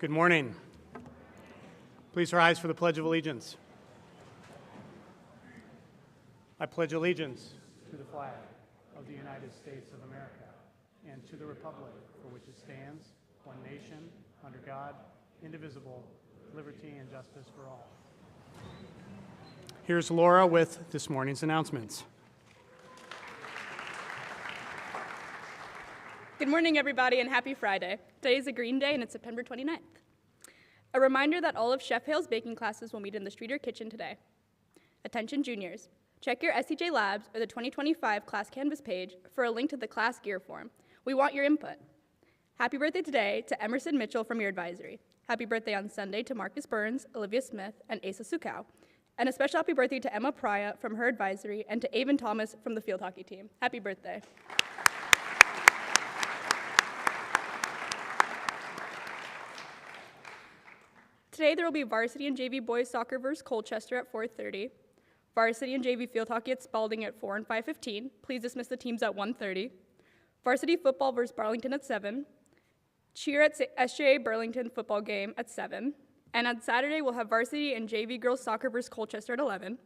Good morning. Please rise for the Pledge of Allegiance. I pledge allegiance to the flag of the United States of America and to the republic for which it stands, one nation, under God, indivisible, with liberty and justice for all. Here's Laura with this morning's announcements. Good morning, everybody, and happy Friday. Today is a green day, and it's September 29th. A reminder that all of Chef Hale's baking classes will meet in the Streeter kitchen today. Attention juniors, check your SCJ Labs or the 2025 class canvas page for a link to the class gear form. We want your input. Happy birthday today to Emerson Mitchell from your advisory. Happy birthday on Sunday to Marcus Burns, Olivia Smith, and Asa Sukow. And a special happy birthday to Emma Praya from her advisory and to Avon Thomas from the field hockey team. Happy birthday. Today there will be varsity and JV boys soccer versus Colchester at 4:30, varsity and JV field hockey at Spalding at 4 and 5:15. Please dismiss the teams at 1:30. Varsity football versus Burlington at 7. Cheer at SJA Burlington football game at 7. And on Saturday we'll have varsity and JV girls soccer versus Colchester at 11.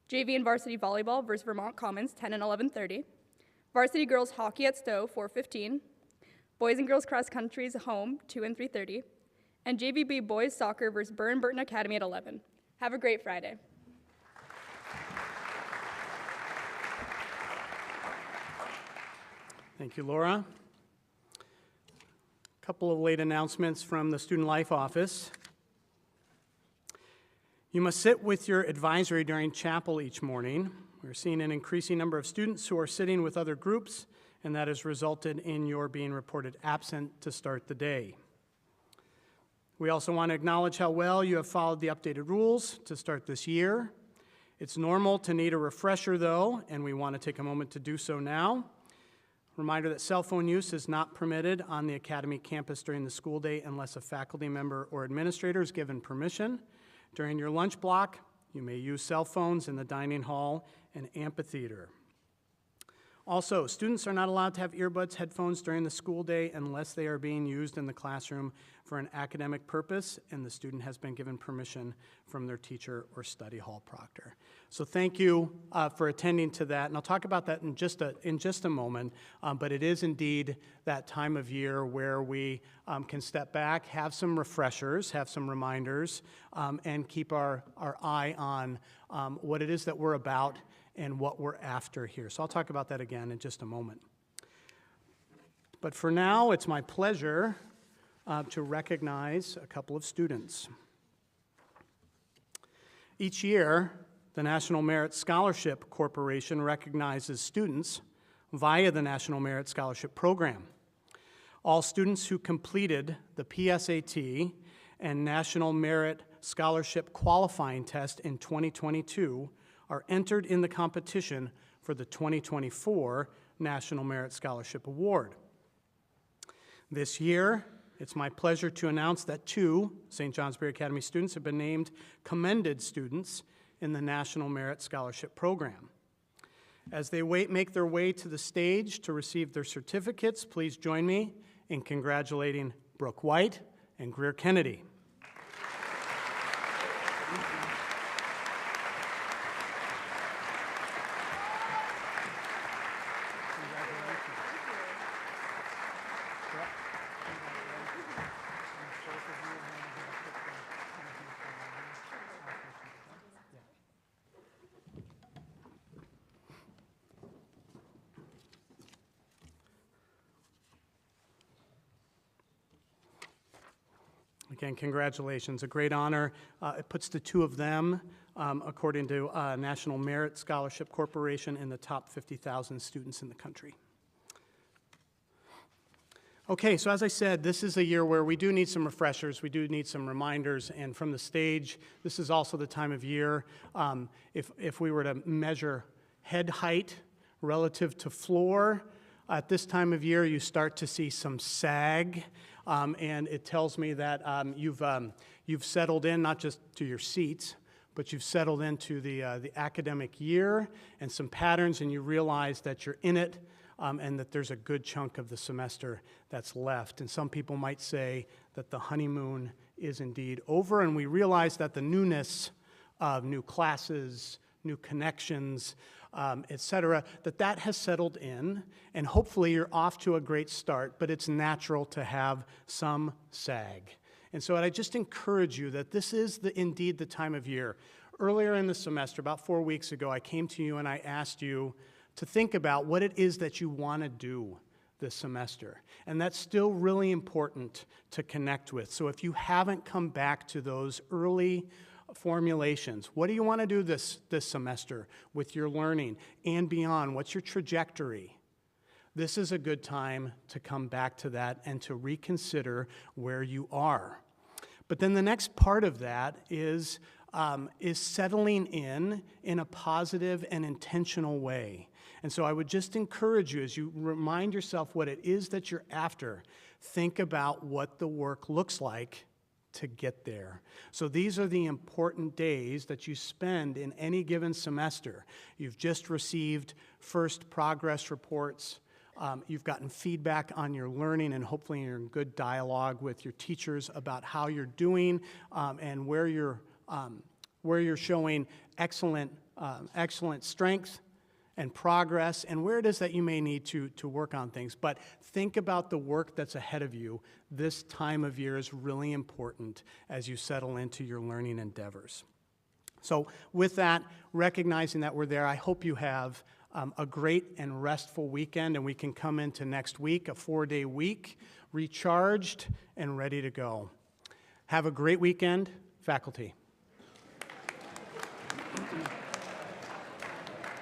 JV and varsity volleyball versus Vermont Commons 10 and 11:30. Varsity girls hockey at Stowe 4:15. Boys and girls cross country is home 2 and 3:30. And JVB boys soccer versus Burton Academy at 11. Have a great Friday. Thank you, Laura. A couple of late announcements from the Student Life Office. You must sit with your advisory during chapel each morning. We're seeing an increasing number of students who are sitting with other groups, and that has resulted in your being reported absent to start the day. We also want to acknowledge how well you have followed the updated rules to start this year. It's normal to need a refresher, though, and we want to take a moment to do so now. Reminder that cell phone use is not permitted on the Academy campus during the school day unless a faculty member or administrator is given permission. During your lunch block, you may use cell phones in the dining hall and amphitheater. Also, students are not allowed to have earbuds, headphones during the school day unless they are being used in the classroom for an academic purpose and the student has been given permission from their teacher or study hall proctor. So thank you for attending to that, and I'll talk about that in just a moment, but it is indeed that time of year where we can step back, have some refreshers, have some reminders, and keep our eye on what it is that we're about and what we're after here. So I'll talk about that again in just a moment. But for now, it's my pleasure to recognize a couple of students. Each year, the National Merit Scholarship Corporation recognizes students via the National Merit Scholarship Program. All students who completed the PSAT and National Merit Scholarship Qualifying Test in 2022 are entered in the competition for the 2024 National Merit Scholarship Award. This year, it's my pleasure to announce that 2 St. Johnsbury Academy students have been named commended students in the National Merit Scholarship Program. As they make their way to the stage to receive their certificates, please join me in congratulating Brooke White and Greer Kennedy. Again, congratulations, a great honor. It puts the 2 of them, according to National Merit Scholarship Corporation, in the top 50,000 students in the country. Okay, so as I said, this is a year where we do need some refreshers, we do need some reminders, and from the stage, this is also the time of year, if we were to measure head height relative to floor, at this time of year, you start to see some sag, and it tells me that you've settled in, not just to your seats, but you've settled into the academic year and some patterns, and you realize that you're in it and that there's a good chunk of the semester that's left. And some people might say that the honeymoon is indeed over, and we realize that the newness of new classes, new connections, et cetera, that has settled in, and hopefully you're off to a great start, but it's natural to have some sag. And so I just encourage you that this is indeed the time of year. Earlier in the semester, about 4 weeks ago, I came to you and I asked you to think about what it is that you want to do this semester. And that's still really important to connect with. So if you haven't come back to those early formulations, what do you want to do this semester with your learning and beyond? What's your trajectory? This is a good time to come back to that and to reconsider where you are. But then the next part of that is settling in a positive and intentional way. And so I would just encourage you, as you remind yourself what it is that you're after, think about what the work looks like to get there. So these are the important days that you spend in any given semester. You've just received first progress reports. You've gotten feedback on your learning, and hopefully you're in good dialogue with your teachers about how you're doing and where you're showing excellent strength and progress, and where it is that you may need to work on things. But think about the work that's ahead of you. This time of year is really important as you settle into your learning endeavors. So with that, recognizing that we're there, I hope you have a great and restful weekend, and we can come into next week, a 4-day week, recharged and ready to go. Have a great weekend, faculty.